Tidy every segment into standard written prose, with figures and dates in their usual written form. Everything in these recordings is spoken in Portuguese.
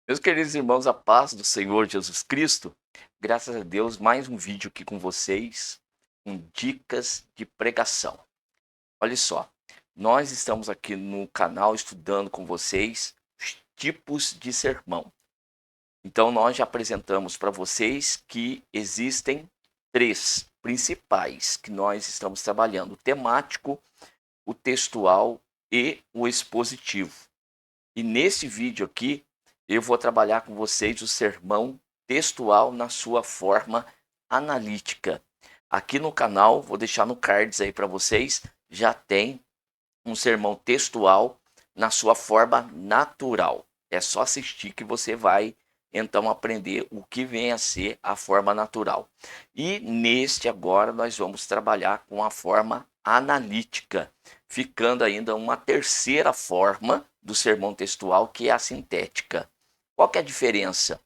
Meus queridos irmãos, a paz do Senhor Jesus Cristo, graças a Deus, mais um vídeo aqui com vocês, com dicas de pregação. Olha só, nós estamos aqui no canal estudando com vocês os tipos de sermão. Então, nós já apresentamos para vocês que existem três principais que nós estamos trabalhando: o temático, o textual e o expositivo. E nesse vídeo aqui, eu vou trabalhar com vocês o sermão textual na sua forma analítica. Aqui no canal, vou deixar no cards aí para vocês, já tem um sermão textual na sua forma natural. É só assistir que você vai então aprender o que vem a ser a forma natural. E neste agora nós vamos trabalhar com a forma analítica, ficando ainda uma terceira forma do sermão textual, que é a sintética. Qual que é a diferença?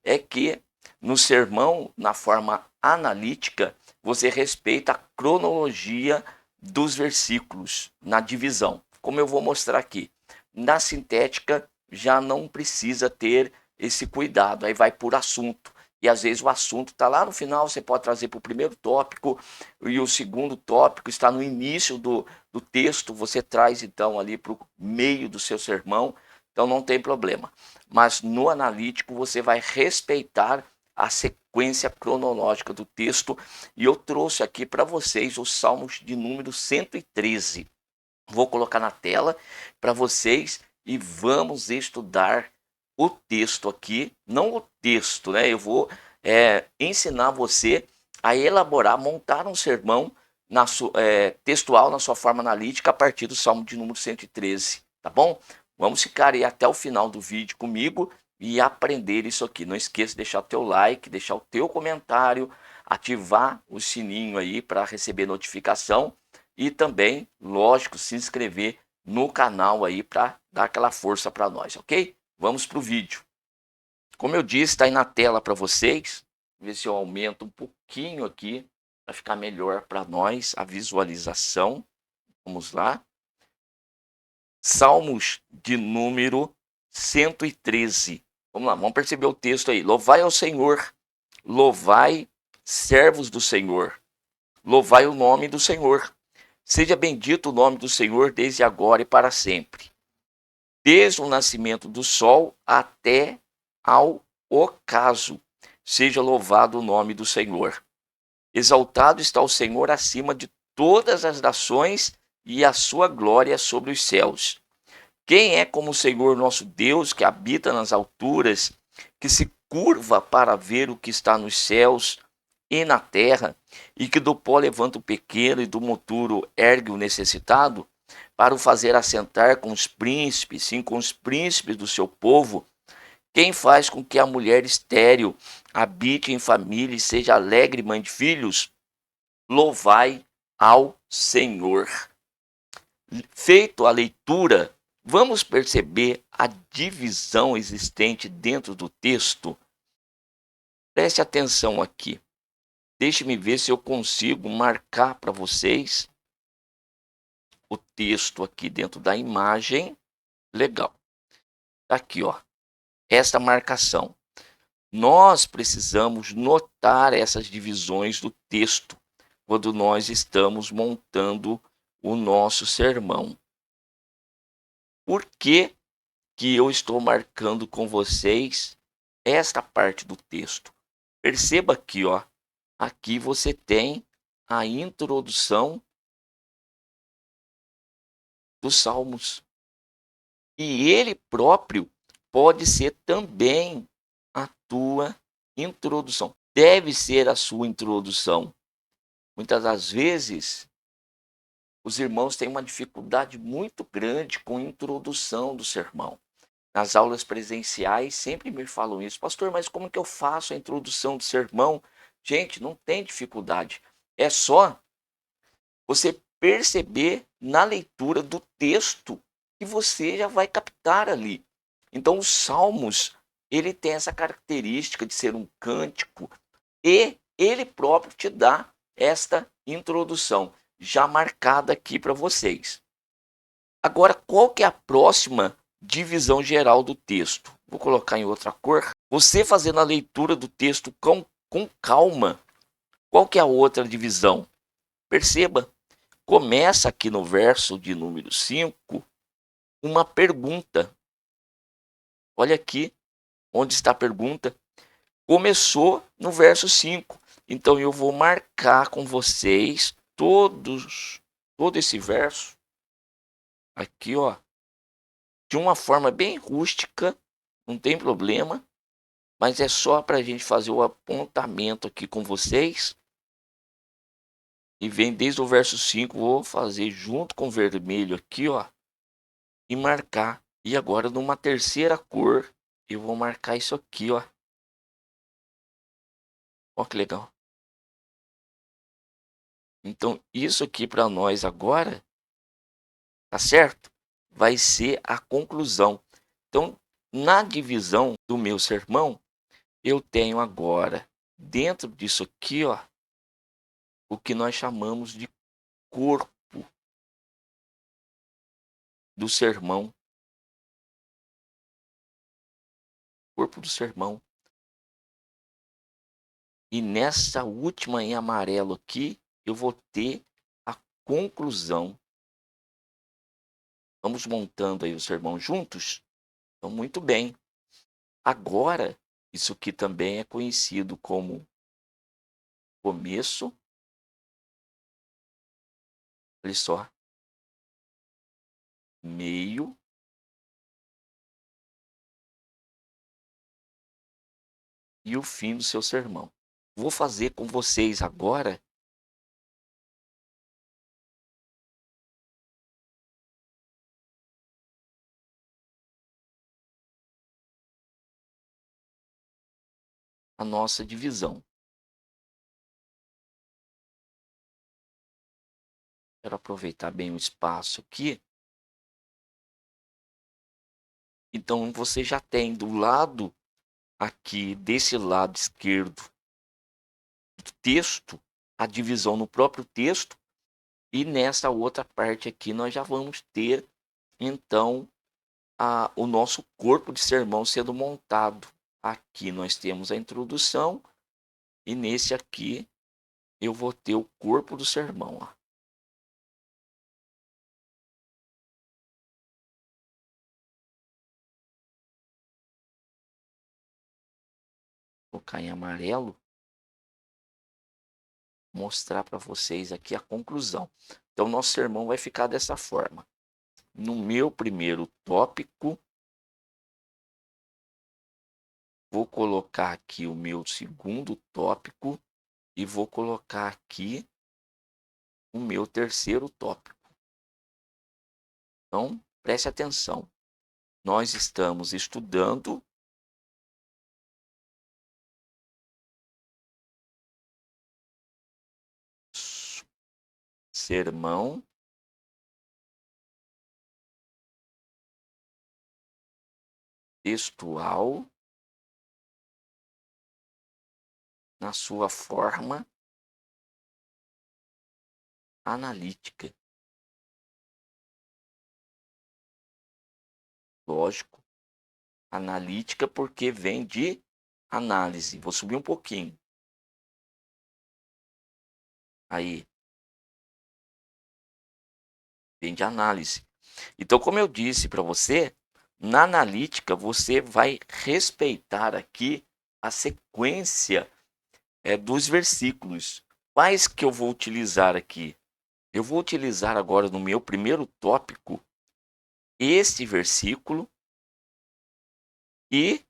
É que no sermão, na forma analítica, você respeita a cronologia dos versículos na divisão, como eu vou mostrar aqui. Na sintética, já não precisa ter esse cuidado, aí vai por assunto. E às vezes o assunto está lá no final, você pode trazer para o primeiro tópico, e o segundo tópico está no início do texto, você traz então ali para o meio do seu sermão, então não tem problema. Mas no analítico você vai respeitar a sequência cronológica do texto, e eu trouxe aqui para vocês os Salmos de número 113. Vou colocar na tela para vocês e vamos estudar o texto aqui, não o texto, né? Eu vou ensinar você a elaborar, montar um sermão textual na sua forma analítica a partir do Salmo de número 113, tá bom? Vamos ficar aí até o final do vídeo comigo e aprender isso aqui. Não esqueça de deixar o teu like, deixar o teu comentário, ativar o sininho aí para receber notificação e também, lógico, se inscrever no canal aí para dar aquela força para nós, ok? Vamos para o vídeo. Como eu disse, está aí na tela para vocês. Ver se eu aumento um pouquinho aqui para ficar melhor para nós a visualização. Vamos lá. Salmos de número 113. Vamos lá, vamos perceber o texto aí. Louvai ao Senhor, louvai, servos do Senhor, louvai o nome do Senhor. Seja bendito o nome do Senhor desde agora e para sempre. Desde o nascimento do sol até ao ocaso, seja louvado o nome do Senhor. Exaltado está o Senhor acima de todas as nações e a sua glória sobre os céus. Quem é como o Senhor nosso Deus, que habita nas alturas, que se curva para ver o que está nos céus e na terra, e que do pó levanta o pequeno e do monturo ergue o necessitado, para o fazer assentar com os príncipes, sim, com os príncipes do seu povo? Quem faz com que a mulher estéril habite em família e seja alegre mãe de filhos? Louvai ao Senhor. Feito a leitura, vamos perceber a divisão existente dentro do texto? Preste atenção aqui. Deixe-me ver se eu consigo marcar para vocês o texto aqui dentro da imagem. Legal. Tá aqui, ó. Esta marcação. Nós precisamos notar essas divisões do texto quando nós estamos montando o nosso sermão. Por que que eu estou marcando com vocês esta parte do texto? Perceba aqui, ó. Aqui você tem a introdução dos Salmos. E ele próprio pode ser também a tua introdução. Deve ser a sua introdução. Muitas das vezes, os irmãos têm uma dificuldade muito grande com a introdução do sermão. Nas aulas presenciais, sempre me falam isso. Pastor, mas como que eu faço a introdução do sermão? Gente, não tem dificuldade. É só você perceber na leitura do texto que você já vai captar ali. Então, os Salmos, ele tem essa característica de ser um cântico e ele próprio te dá esta introdução já marcada aqui para vocês. Agora, qual que é a próxima divisão geral do texto? Vou colocar em outra cor. Você fazendo a leitura do texto com calma. Qual que é a outra divisão? Perceba, começa aqui no verso de número 5, uma pergunta. Olha aqui, onde está a pergunta? Começou no verso 5. Então eu vou marcar com vocês todo esse verso aqui, ó, de uma forma bem rústica, não tem problema, mas é só para a gente fazer o apontamento aqui com vocês. E vem desde o verso 5, vou fazer junto com o vermelho aqui, ó, e marcar. E agora numa terceira cor, eu vou marcar isso aqui, ó. Ó que legal. Então isso aqui para nós agora, tá certo? Vai ser a conclusão. Então, na divisão do meu sermão, eu tenho agora, dentro disso aqui, ó, o que nós chamamos de corpo do sermão. Corpo do sermão. E nessa última em amarelo aqui, eu vou ter a conclusão. Vamos montando aí o sermão juntos? Então, muito bem. Agora, isso aqui também é conhecido como começo. Olha só. Meio. E o fim do seu sermão. Vou fazer com vocês agora a nossa divisão. Quero aproveitar bem o espaço aqui. Então, você já tem do lado aqui, desse lado esquerdo do texto, a divisão no próprio texto. E nessa outra parte aqui, nós já vamos ter, então, o nosso corpo de sermão sendo montado. Aqui nós temos a introdução. E nesse aqui, eu vou ter o corpo do sermão, ó. Vou colocar em amarelo, mostrar para vocês aqui a conclusão. Então, nosso sermão vai ficar dessa forma. No meu primeiro tópico, vou colocar aqui o meu segundo tópico e vou colocar aqui o meu terceiro tópico. Então, preste atenção. Nós estamos estudando sermão textual na sua forma analítica. Lógico, analítica porque vem de análise. Vou subir um pouquinho. Aí. Vem de análise. Então, como eu disse para você, na analítica você vai respeitar aqui a sequência dos versículos. Quais que eu vou utilizar aqui? Eu vou utilizar agora no meu primeiro tópico este versículo e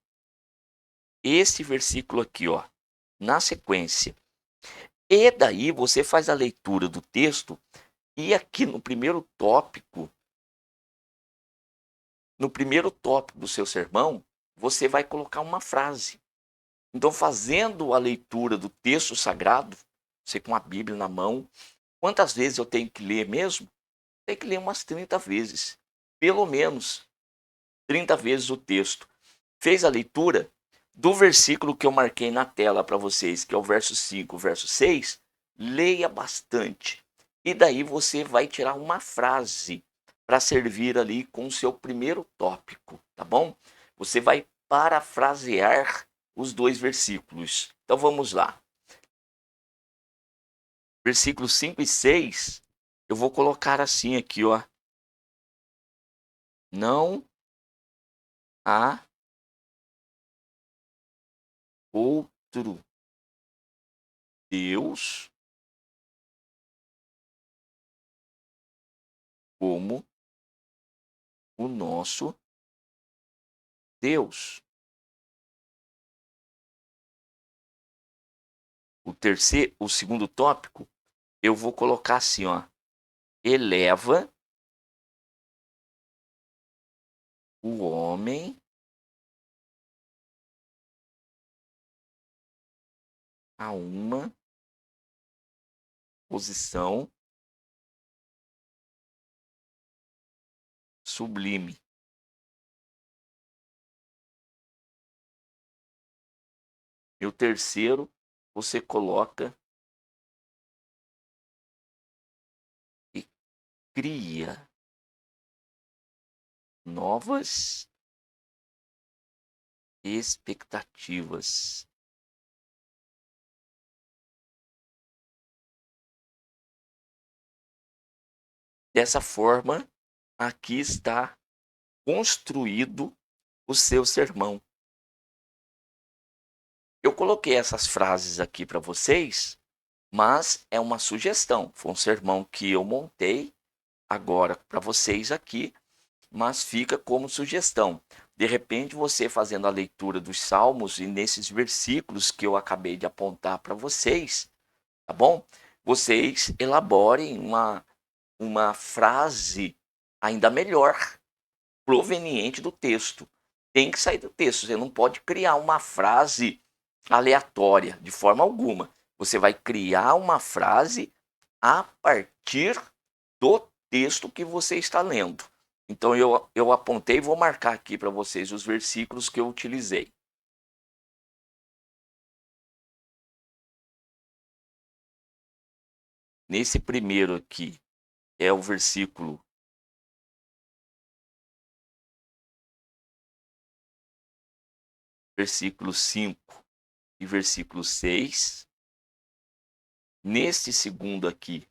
este versículo aqui, ó, na sequência. E daí você faz a leitura do texto e aqui no primeiro tópico do seu sermão, você vai colocar uma frase. Então, fazendo a leitura do texto sagrado, você com a Bíblia na mão, quantas vezes eu tenho que ler mesmo? Tem que ler umas 30 vezes. Pelo menos 30 vezes o texto. Fez a leitura do versículo que eu marquei na tela para vocês, que é o verso 5, verso 6, leia bastante. E daí você vai tirar uma frase para servir ali com o seu primeiro tópico, tá bom? Você vai parafrasear os dois versículos. Então vamos lá. Versículos 5 e 6, eu vou colocar assim aqui, ó. Não há outro Deus como o nosso Deus. O segundo tópico, eu vou colocar assim, ó. Eleva o homem a uma posição sublime. E o terceiro, você coloca e cria novas expectativas. Dessa forma, aqui está construído o seu sermão. Eu coloquei essas frases aqui para vocês, mas é uma sugestão. Foi um sermão que eu montei agora para vocês aqui, mas fica como sugestão. De repente, você fazendo a leitura dos Salmos e nesses versículos que eu acabei de apontar para vocês, tá bom? Vocês elaborem uma frase ainda melhor, proveniente do texto. Tem que sair do texto. Você não pode criar uma frase aleatória de forma alguma. Você vai criar uma frase a partir do texto que você está lendo. Então eu apontei e vou marcar aqui para vocês os versículos que eu utilizei. Nesse primeiro aqui é o versículo 5 e versículo 6. Neste segundo aqui,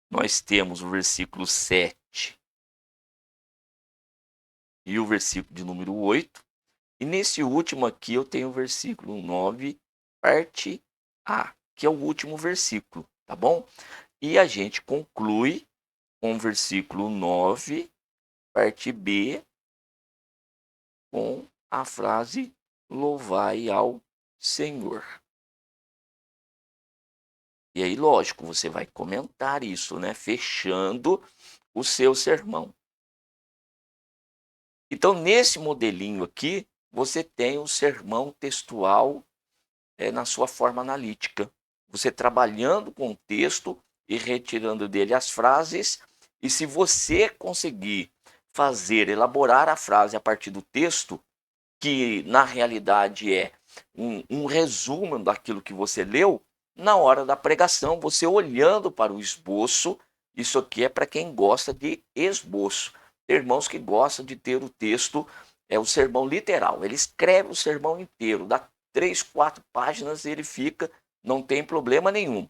nós temos o versículo 7 e o versículo de número 8. E nesse último aqui eu tenho o versículo 9, parte A, que é o último versículo, tá bom? E a gente conclui com o versículo 9, parte B, com a frase louvai ao Senhor. E aí, lógico, você vai comentar isso, né? Fechando o seu sermão. Então, nesse modelinho aqui, você tem o sermão textual na sua forma analítica. Você trabalhando com o texto e retirando dele as frases. E se você conseguir elaborar a frase a partir do texto, que na realidade é um resumo daquilo que você leu, na hora da pregação, você olhando para o esboço, isso aqui é para quem gosta de esboço. Tem irmãos que gostam de ter o texto, o sermão literal. Ele escreve o sermão inteiro, dá 3, 4 páginas e ele fica, não tem problema nenhum.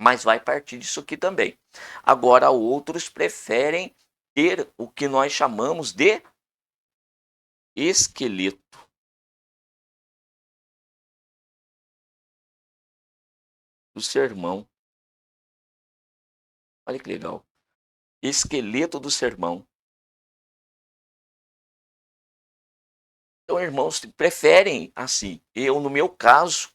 Mas vai partir disso aqui também. Agora, outros preferem ter o que nós chamamos de esqueleto. Do sermão. Olha que legal. Esqueleto do sermão. Então, irmãos preferem assim. Eu, no meu caso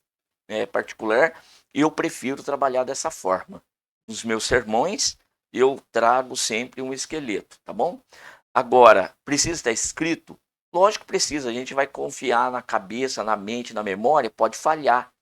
particular, eu prefiro trabalhar dessa forma. Nos meus sermões, eu trago sempre um esqueleto, tá bom? Agora, precisa estar escrito? Lógico que precisa. A gente vai confiar na cabeça, na mente, na memória, pode falhar.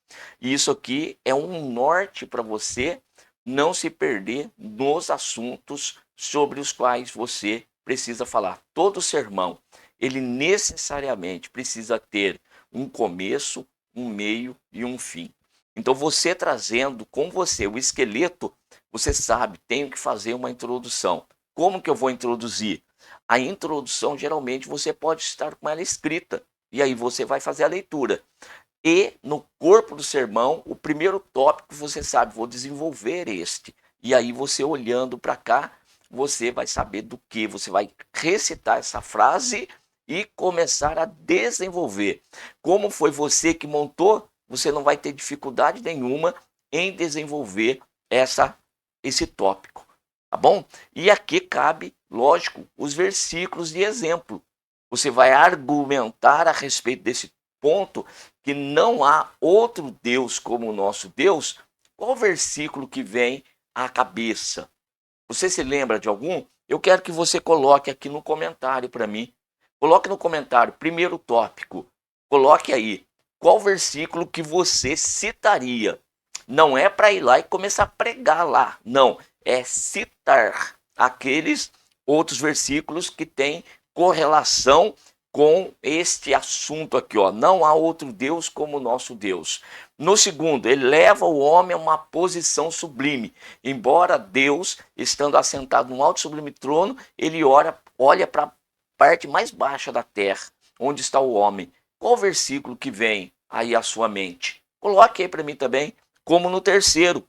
E isso aqui é um norte para você não se perder nos assuntos sobre os quais você precisa falar. Todo sermão, ele necessariamente precisa ter um começo, um meio e um fim. Então, você trazendo com você o esqueleto, você sabe, tenho que fazer uma introdução. Como que eu vou introduzir? A introdução, geralmente, você pode estar com ela escrita. E aí você vai fazer a leitura. E no corpo do sermão, o primeiro tópico, você sabe, vou desenvolver este. E aí você olhando para cá, você vai saber do que, você vai recitar essa frase e começar a desenvolver. Como foi você que montou, você não vai ter dificuldade nenhuma em desenvolver esse tópico, tá bom? E aqui cabe, lógico, os versículos de exemplo. Você vai argumentar a respeito desse ponto, que não há outro Deus como o nosso Deus. Qual versículo que vem à cabeça? Você se lembra de algum? Eu quero que você coloque aqui no comentário para mim. Coloque no comentário, primeiro tópico. Coloque aí qual versículo que você citaria. Não é para ir lá e começar a pregar lá. Não, é citar aqueles outros versículos que têm correlação com este assunto aqui, ó. Não há outro Deus como o nosso Deus. No segundo, ele leva o homem a uma posição sublime. Embora Deus, estando assentado num alto sublime trono, ele olha para a parte mais baixa da terra, onde está o homem. Qual versículo que vem aí à sua mente? Coloque aí para mim também, como no terceiro.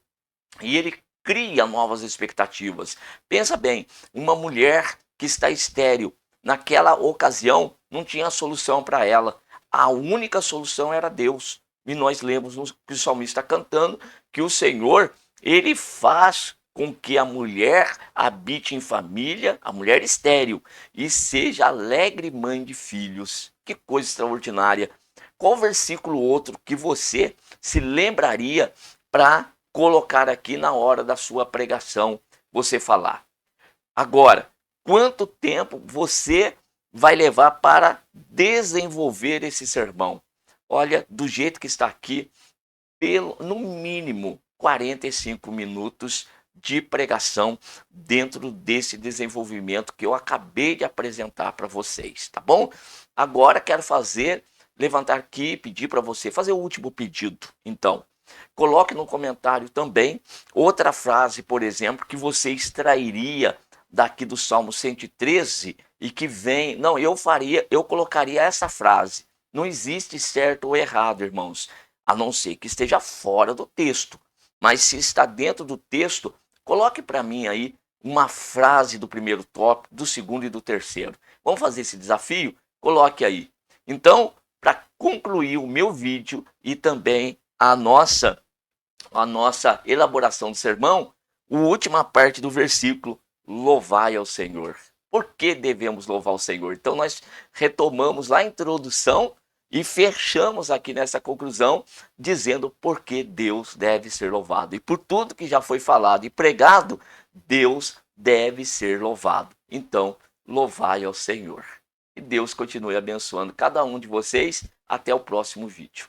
E ele cria novas expectativas. Pensa bem, uma mulher que está estéril, naquela ocasião, não tinha solução para ela. A única solução era Deus. E nós lemos que o salmista está cantando que o Senhor, ele faz com que a mulher habite em família, a mulher estéril, e seja alegre mãe de filhos. Que coisa extraordinária. Qual versículo outro que você se lembraria para colocar aqui na hora da sua pregação, você falar? Agora, quanto tempo você vai levar para desenvolver esse sermão? Olha, do jeito que está aqui, no mínimo 45 minutos de pregação dentro desse desenvolvimento que eu acabei de apresentar para vocês, tá bom? Agora quero levantar aqui e pedir para você fazer o último pedido. Então, coloque no comentário também outra frase, por exemplo, que você extrairia daqui do Salmo 113 e que vem. Não, eu colocaria essa frase. Não existe certo ou errado, irmãos, a não ser que esteja fora do texto. Mas se está dentro do texto, coloque para mim aí uma frase do primeiro tópico, do segundo e do terceiro. Vamos fazer esse desafio? Coloque aí. Então, para concluir o meu vídeo e também a nossa elaboração do sermão, a última parte do versículo, louvai ao Senhor. Por que devemos louvar o Senhor? Então nós retomamos lá a introdução e fechamos aqui nessa conclusão dizendo por que Deus deve ser louvado. E por tudo que já foi falado e pregado, Deus deve ser louvado. Então, louvai ao Senhor. E Deus continue abençoando cada um de vocês. Até o próximo vídeo.